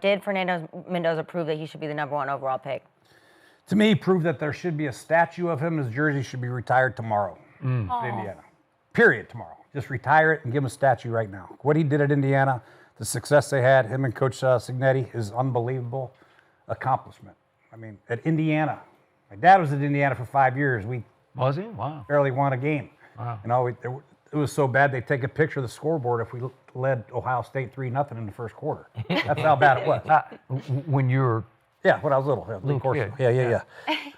Did Fernando Mendoza prove that he should be the #1 overall pick? To me, prove that there should be a statue of him. His jersey should be retired tomorrow in Indiana. Period, tomorrow. Just retire it and give him a statue right now. What he did at Indiana, the success they had, him and Coach Cignetti, is unbelievable accomplishment. I mean, at Indiana, my dad was at Indiana for 5 years. We Was he? Wow. barely won a game. Wow. You know, it was so bad they'd take a picture of the scoreboard if we led Ohio State 3-0 in the first quarter. That's how bad it was. When you were Yeah, when I was little. Of course. kid.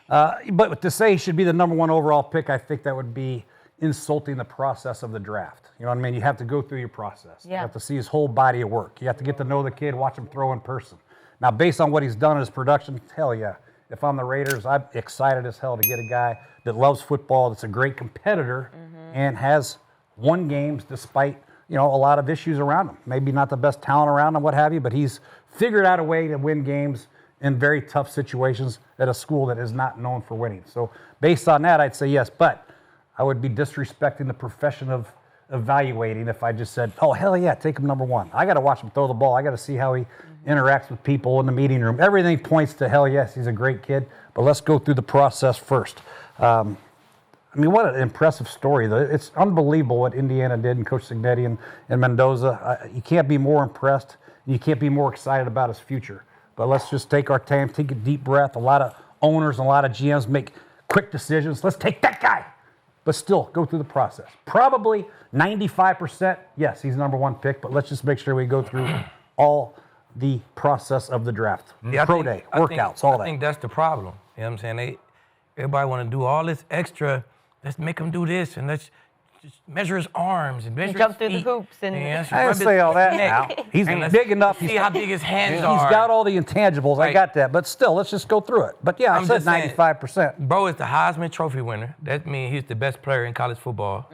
Yeah. But to say he should be the #1 overall pick, I think that would be insulting the process of the draft. You know what I mean? You have to go through your process. Yeah. You have to see his whole body of work. You have to get to know the kid, watch him throw in person. Now, based on what he's done in his production, hell yeah. If I'm the Raiders, I'm excited as hell to get a guy that loves football, that's a great competitor, and has won games despite, a lot of issues around him. Maybe not the best talent around him, what have you, but he's figured out a way to win games in very tough situations at a school that is not known for winning. So based on that, I'd say yes, but I would be disrespecting the profession of evaluating if I just said, oh, hell yeah, take him #1. I got to watch him throw the ball. I got to see how he interacts with people in the meeting room. Everything points to hell yes, he's a great kid, but let's go through the process first. What an impressive story. It's unbelievable what Indiana did and Coach Cignetti and Mendoza. You can't be more impressed. You can't be more excited about his future. But let's just take our time, take a deep breath. A lot of owners and a lot of GMs make quick decisions. Let's take that guy. But still, go through the process. Probably 95%, yes, he's #1 pick, but let's just make sure we go through all the process of the draft. Pro day, workouts, all that. I think that's the problem. You know what I'm saying? Everybody want to do all this extra. Let's make him do this, and let's just measure his arms and measure jump his through the feet. hoops and- I didn't say all that now. He's big enough. See how big his hands He's are. got all the intangibles. I Right. got that. But still, let's just go through it. But yeah, I I'm said just saying, 95%. Bro is the Heisman Trophy winner. That means he's the best player in college football.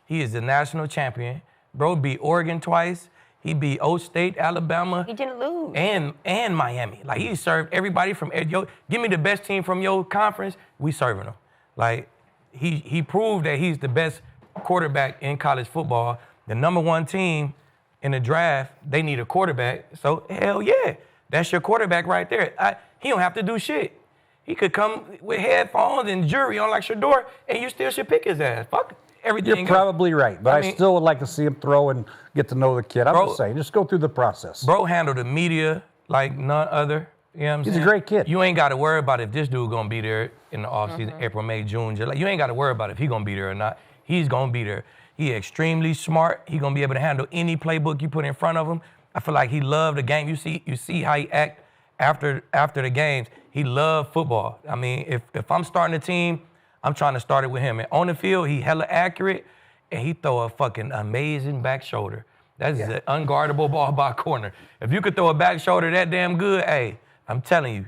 He is the national champion. Bro beat Oregon twice. He beat O State, Alabama. He didn't lose. And Miami. Like, he served everybody from give me the best team from your conference, we serving him. Like, he proved that he's the best quarterback in college football. The #1 team in the draft, they need a quarterback. So, hell yeah, that's your quarterback right there. He don't have to do shit. He could come with headphones and jewelry on like Shador, and you still should pick his ass. Fuck everything. You're probably right, but I still would like to see him throw and get to know the kid. I'm just saying, just go through the process. Bro handled the media like none other. You know what I'm saying? He's a great kid. You ain't got to worry about if this dude going to be there in the offseason, April, May, June, July. You ain't got to worry about if he going to be there or not. He's going to be there. He extremely smart. He going to be able to handle any playbook you put in front of him. I feel like he loved the game. You see how he act after the games. He loved football. I mean, if I'm starting a team, I'm trying to start it with him. And on the field, he hella accurate, and he throw a fucking amazing back shoulder. That's an unguardable ball by corner. If you could throw a back shoulder that damn good, hey, I'm telling you,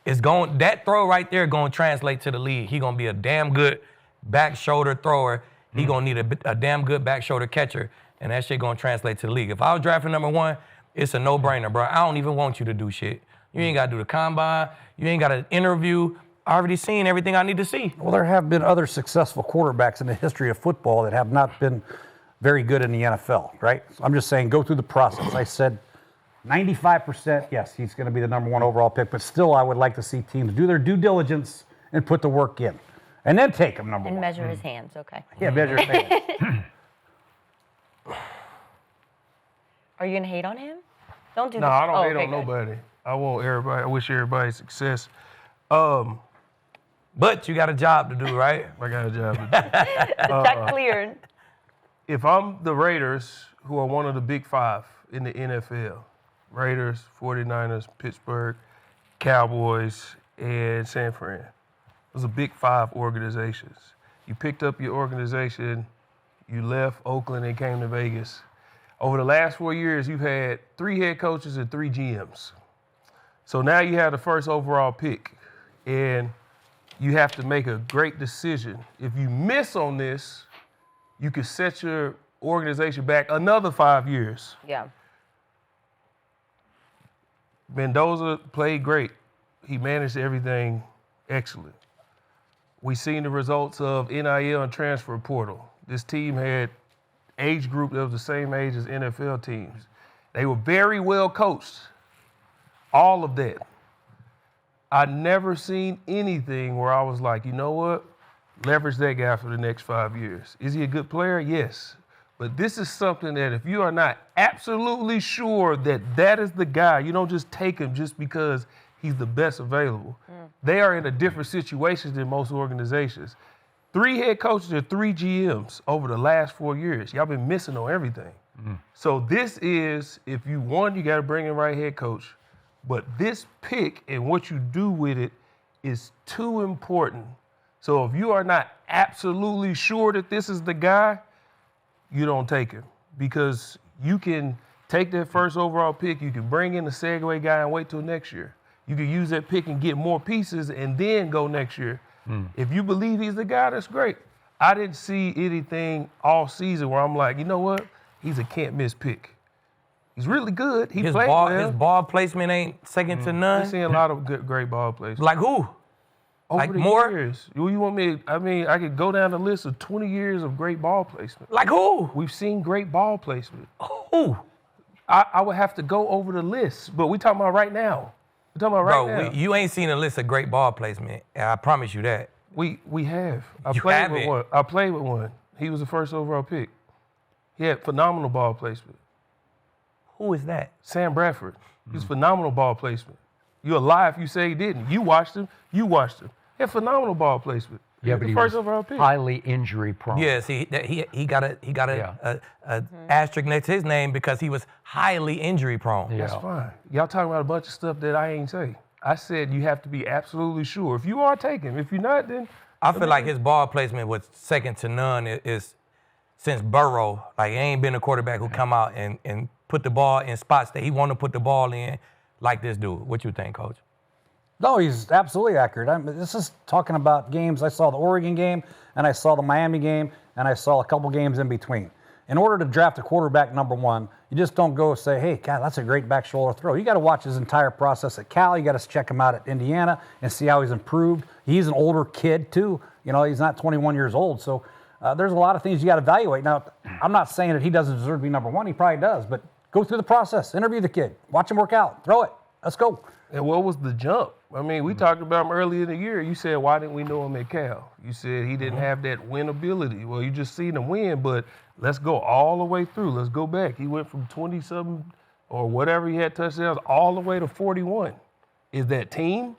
that throw right there going to translate to the league. He going to be a damn good back shoulder thrower. He going to need a damn good back shoulder catcher, and that shit going to translate to the league. If I was drafting #1, it's a no-brainer, bro. I don't even want you to do shit. You ain't got to do the combine. You ain't got to interview. I already seen everything I need to see. Well, there have been other successful quarterbacks in the history of football that have not been very good in the NFL, right? So I'm just saying, go through the process. I said 95%, yes, he's going to be the #1 overall pick, but still I would like to see teams do their due diligence and put the work in. And then take him #1. And measure his hands, okay. Yeah, measure his hands. Are you going to hate on him? Don't do No, this. I don't hate okay, on good. nobody. I wish everybody success. But you got a job to do, right? I got a job to do. Check cleared. If I'm the Raiders, who are one of the big five in the NFL, Raiders, 49ers, Pittsburgh, Cowboys, and San Fran. Those are big five organizations. You picked up your organization, you left Oakland and came to Vegas. Over the last 4 years, you've had 3 head coaches and 3 GMs. So now you have the first overall pick, and you have to make a great decision. If you miss on this, you could set your organization back another 5 years. Yeah. Mendoza played great. He managed everything excellent. We've seen the results of NIL and transfer portal. This team had age group that was the same age as NFL teams. They were very well coached. all of that. I never seen anything where I was like, you know what? Leverage that guy for the next 5 years. Is he a good player? Yes. But this is something that if you are not absolutely sure that that is the guy, you don't just take him just because he's the best available. They are in a different situation than most organizations. 3 head coaches or 3 GMs over the last 4 years. Y'all been missing on everything. So this is, if you want, you got to bring in right head coach. But this pick and what you do with it is too important. So if you are not absolutely sure that this is the guy, you don't take him. Because you can take that first overall pick, you can bring in a segue guy and wait till next year. You can use that pick and get more pieces and then go next year. If you believe he's the guy, that's great. I didn't see anything all season where I'm like, you know what? He's a can't-miss pick. He's really good. His ball placement ain't second to none. We've seen a lot of good, great ball placement. Like who? Over like the more? years. You want me? I could go down the list of 20 years of great ball placement. Like who? We've seen great ball placement. Who? I would have to go over the list, but we talking about right now. We're talking about right now. You ain't seen a list of great ball placement. I promise you that. We have. I You played haven't. with one. I played with one. He was the first overall pick. He had phenomenal ball placement. Who is that? Sam Bradford. He's phenomenal ball placement. You're a lie if you say he didn't. You watched him. He had phenomenal ball placement. Yeah, He but was he the first was overall pick. highly injury prone. Yeah, see, he got a Yeah. asterisk next to his name because he was highly injury prone. Yeah. That's fine. Y'all talking about a bunch of stuff that I ain't say. I said you have to be absolutely sure. If you are, take him. If you're not, then I feel like his ball placement was second to none is since Burrow. Like, he ain't been a quarterback who come out and put the ball in spots that he want to put the ball in like this dude. What you think, Coach? No, he's absolutely accurate. This is talking about games. I saw the Oregon game, and I saw the Miami game, and I saw a couple games in between. In order to draft a quarterback number one, you just don't go say, hey, God, that's a great back shoulder throw. You got to watch his entire process at Cal. You got to check him out at Indiana and see how he's improved. He's an older kid, too. You know, he's not 21 years old. So there's a lot of things you got to evaluate. Now, I'm not saying that he doesn't deserve to be number one. He probably does. But go through the process. Interview the kid. Watch him work out. Throw it. Let's go. And what was the jump? I mean, we talked about him earlier in the year. You said, why didn't we know him at Cal? You said he didn't have that win ability. Well, you just seen him win, but let's go all the way through. Let's go back. He went from 20-something or whatever he had touchdowns all the way to 41. Is that team?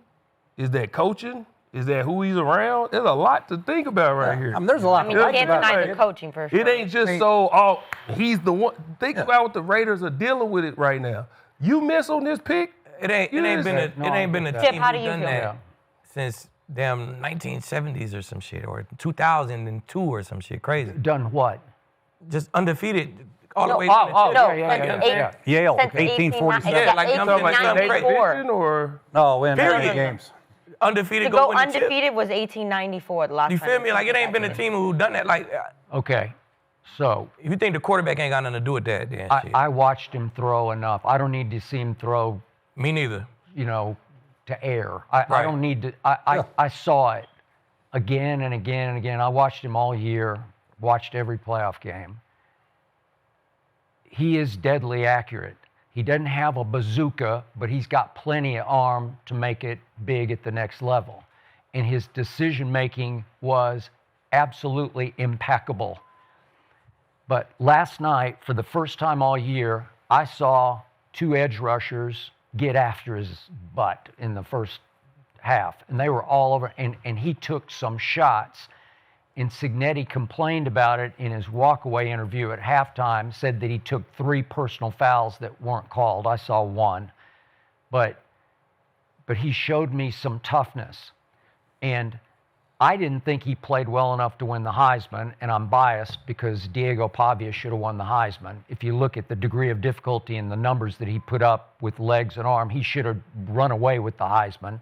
Is that coaching? Is that who he's around? There's a lot to think about right here. There's a lot I mean, to you like can't about deny it. the coaching for sure. It ain't just he's the one. Think about what the Raiders are dealing with it right now. You miss on this pick, It ain't been a Tip, team how who do you done feel? that since damn 1970s or some shit, or 2002 or some shit crazy. Done what? Just undefeated all the No, way. oh, to oh, the No, chip. yeah, since yeah, eight- yeah. Yale, since 1847. Yeah, like, you talking about Sounds Nate great. 1894. Vision or No, win Period. 8 games. Undefeated, To go win the chip. undefeated was 1894, the last You time feel they me? Like, it ain't been a team who done that. Like, Okay, so if you think the quarterback ain't got nothing to do with that, then shit. I watched him throw enough. I don't need to see him throw, Me neither. to air. I Right. don't need to. I saw it again and again and again. I watched him all year, watched every playoff game. He is deadly accurate. He doesn't have a bazooka, but he's got plenty of arm to make it big at the next level. And his decision making was absolutely impeccable. But last night, for the first time all year, I saw 2 edge rushers get after his butt in the first half. And they were all over, and he took some shots. And Cignetti complained about it in his walkaway interview at halftime, said that he took 3 personal fouls that weren't called. I saw 1. But he showed me some toughness. And I didn't think he played well enough to win the Heisman, and I'm biased because Diego Pavia should have won the Heisman. If you look at the degree of difficulty and the numbers that he put up with legs and arm, he should have run away with the Heisman.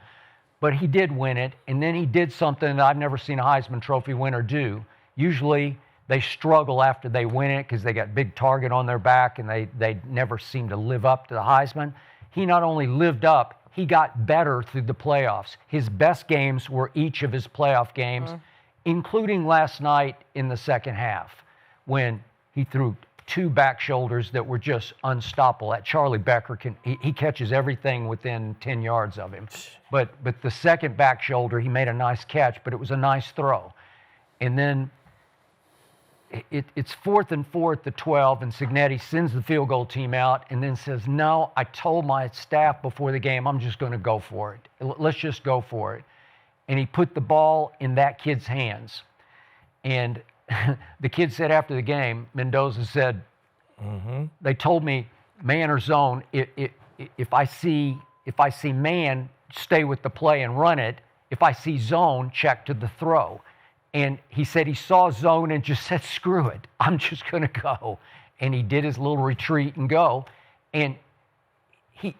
But he did win it, and then he did something that I've never seen a Heisman Trophy winner do. Usually they struggle after they win it because they got big target on their back and they never seem to live up to the Heisman. He not only lived up, he got better through the playoffs. His best games were each of his playoff games, including last night in the second half when he threw two back shoulders that were just unstoppable. That Charlie Becker he catches everything within 10 yards of him. But the second back shoulder, he made a nice catch, but it was a nice throw. And then it's 4th and 4 at the 12, and Cignetti sends the field goal team out and then says, no, I told my staff before the game, I'm just going to go for it. Let's just go for it. And he put the ball in that kid's hands. And the kid said after the game, Mendoza said, they told me man or zone, if I see man, stay with the play and run it. If I see zone, check to the throw. And he said he saw zone and just said, screw it, I'm just going to go. And he did his little retreat and go. And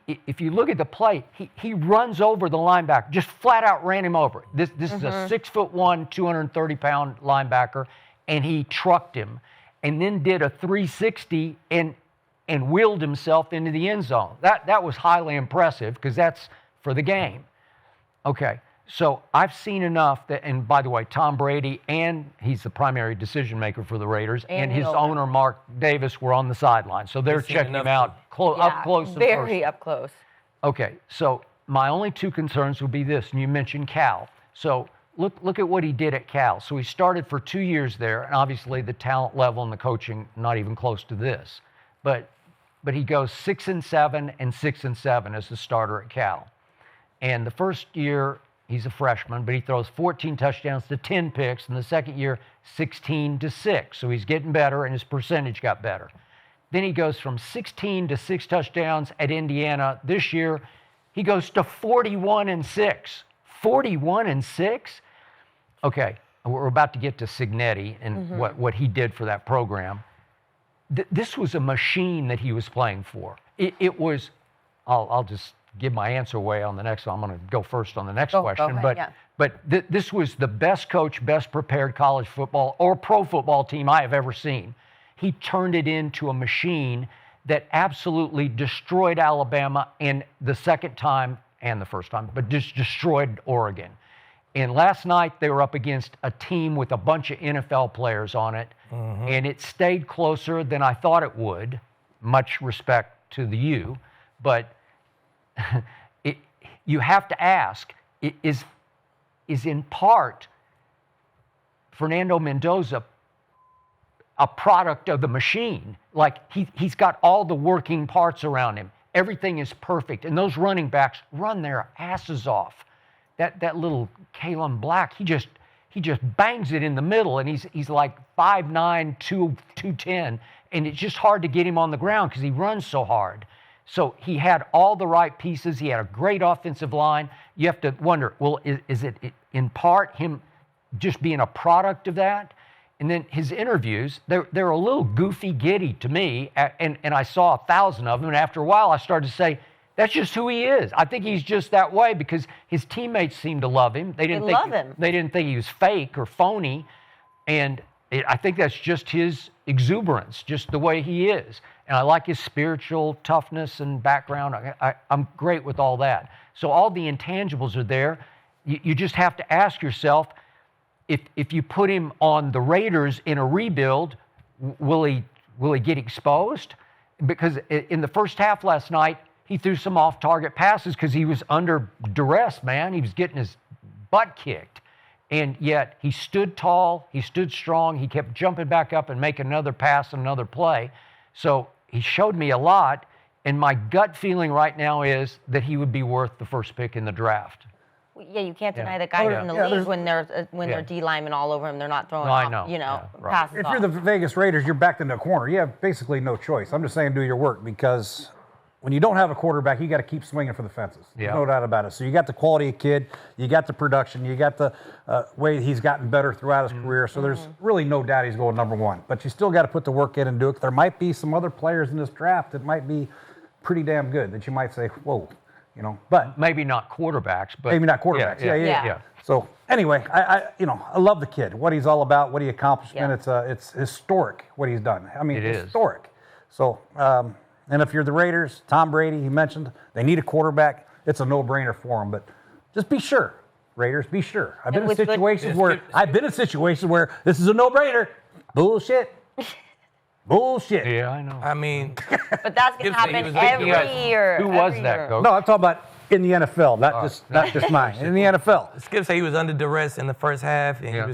if you look at the play, he runs over the linebacker, just flat out ran him over. This is a 6'1", 230-pound linebacker, and he trucked him and then did a 360 and wheeled himself into the end zone. That was highly impressive because that's for the game. Okay. So I've seen enough that, and by the way, Tom Brady, and he's the primary decision maker for the Raiders, and his owner, Mark Davis, were on the sideline. So they're checking him out up close and very personal. up close. Okay, so my only two concerns would be this, and you mentioned Cal. So look at what he did at Cal. So he started for 2 years there, and obviously the talent level and the coaching not even close to this. But he goes 6-7 and 6-7 as the starter at Cal. And the first year, he's a freshman, but he throws 14 touchdowns to 10 picks. In the second year, 16-6. So he's getting better, and his percentage got better. Then he goes from 16 to 6 touchdowns at Indiana. This year, he goes to 41-6. 41-6? Okay, we're about to get to Cignetti and what he did for that program. This was a machine that he was playing for. It was, I'll just give my answer away on the next one. I'm going to go first on the next question. Go ahead, but this was the best coach, best prepared college football or pro football team I have ever seen. He turned it into a machine that absolutely destroyed Alabama, and the second time and the first time, but just destroyed Oregon. And last night they were up against a team with a bunch of NFL players on it, and it stayed closer than I thought it would. Much respect to the U, but you have to ask, is in part Fernando Mendoza a product of the machine? Like he's got all the working parts around him. Everything is perfect. And those running backs run their asses off. That little Kalen Black, he just bangs it in the middle, and he's like 5'9", 210, and it's just hard to get him on the ground because he runs so hard. So he had all the right pieces. He had a great offensive line. You have to wonder, well, is it in part him just being a product of that? And then his interviews, they're a little goofy giddy to me, and I saw 1,000 of them, and after a while I started to say, that's just who he is. I think he's just that way because his teammates seemed to love him. They didn't think he was fake or phony, and I think that's just his exuberance, just the way he is. And I like his spiritual toughness and background. I'm great with all that. So all the intangibles are there. You just have to ask yourself, if you put him on the Raiders in a rebuild, will he get exposed? Because in the first half last night, he threw some off-target passes because he was under duress, man. He was getting his butt kicked. And yet he stood tall, he stood strong, he kept jumping back up and making another pass and another play. So he showed me a lot, and my gut feeling right now is that he would be worth the first pick in the draft. Yeah, you can't deny the guys in the league when they're D linemen all over him, they're not throwing passes If off. you're the Vegas Raiders, you're backed into a corner. You have basically no choice. I'm just saying do your work, because when you don't have a quarterback, you got to keep swinging for the fences. Yeah. No doubt about it. So you got the quality of kid, you got the production, you got the way he's gotten better throughout his career. So there's really no doubt he's going number one. But you still got to put the work in and do it. There might be some other players in this draft that might be pretty damn good that you might say, whoa, but maybe not quarterbacks, but maybe not quarterbacks. Yeah. So anyway, I love the kid, what he's all about, what he accomplished. Yeah. It's historic what he's done. I mean, It is. historic. So, and if you're the Raiders, Tom Brady, he mentioned, they need a quarterback. It's a no-brainer for them. But just be sure, Raiders, be sure. I've been in situations where this is a no-brainer. Bullshit. Bullshit. Yeah, I know. I mean, But that's going to Skip said he happen was every thinking year. Who was every that, year. Coach? No, I'm talking about in the NFL, not just mine. In the NFL. Skip said he was under duress in the first half, and Yeah. he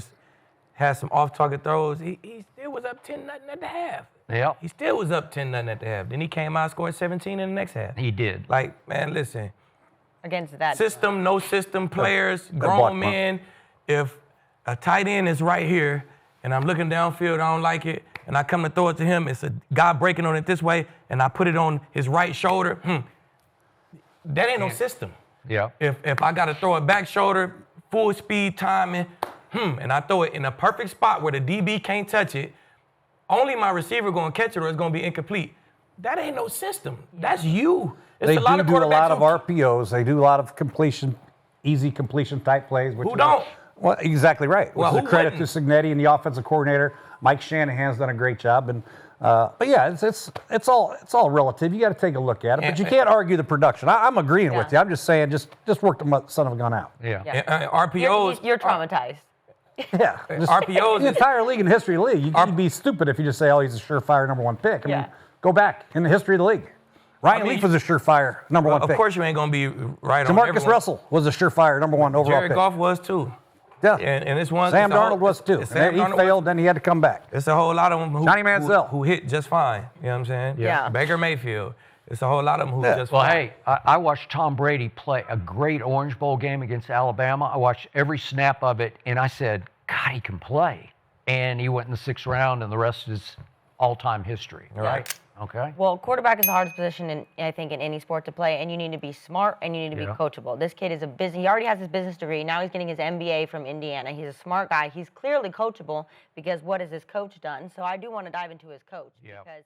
had some off-target throws. He still was up 10-0 at the half. Yeah, He still was up 10-0 at the half. Then he came out, scored 17 in the next half. he did. Like, man, listen. Against that. System, no system players, block grown punt. men. If a tight end is right here and I'm looking downfield, I don't like it, and I come to throw it to him, it's a guy breaking on it this way, and I put it on his right shoulder, that ain't no system. Yeah. If I got to throw it back shoulder, full speed timing, and I throw it in a perfect spot where the DB can't touch it, only my receiver going to catch it or it's going to be incomplete. That ain't no system. That's you. It's They a lot do of do a lot of quarterbacks RPOs. They do a lot of completion, easy completion type plays. Which Who don't? Well, exactly right. Well, Which is a who credit wouldn't? to Signetti and the offensive coordinator. Mike Shanahan's done a great job. And but yeah, it's all relative. You got to take a look at it, but you can't argue the production. I'm agreeing with you. I'm just saying, just work the son of a gun out. Yeah. And RPOs. You're traumatized. Yeah, just, RPOs the entire league in the history of the league. You'd be stupid if you just say, "Oh, he's a surefire number one pick." I mean, go back in the history of the league. Ryan Leaf was a surefire number one Of pick. course, you ain't gonna be right on Jamarcus everyone. Russell was a surefire number one overall Jared pick. Goff was too. Yeah. And it's one. Sam it's a whole- Darnold was too. it's And he Darnold failed, then he had to come back. It's a whole lot of them Johnny Manziel. who hit just fine. You know what I'm saying? Yeah. Baker Mayfield. It's a whole lot of them who just Well, fine. hey, I watched Tom Brady play a great Orange Bowl game against Alabama. I watched every snap of it, and I said, God, he can play. And he went in the 6th round, and the rest is all-time history. Right. Okay. Well, quarterback is the hardest position, I think, in any sport to play, and you need to be smart and you need to be coachable. This kid is he already has his business degree. Now he's getting his MBA from Indiana. He's a smart guy. He's clearly coachable because what has his coach done? So I do want to dive into his coach because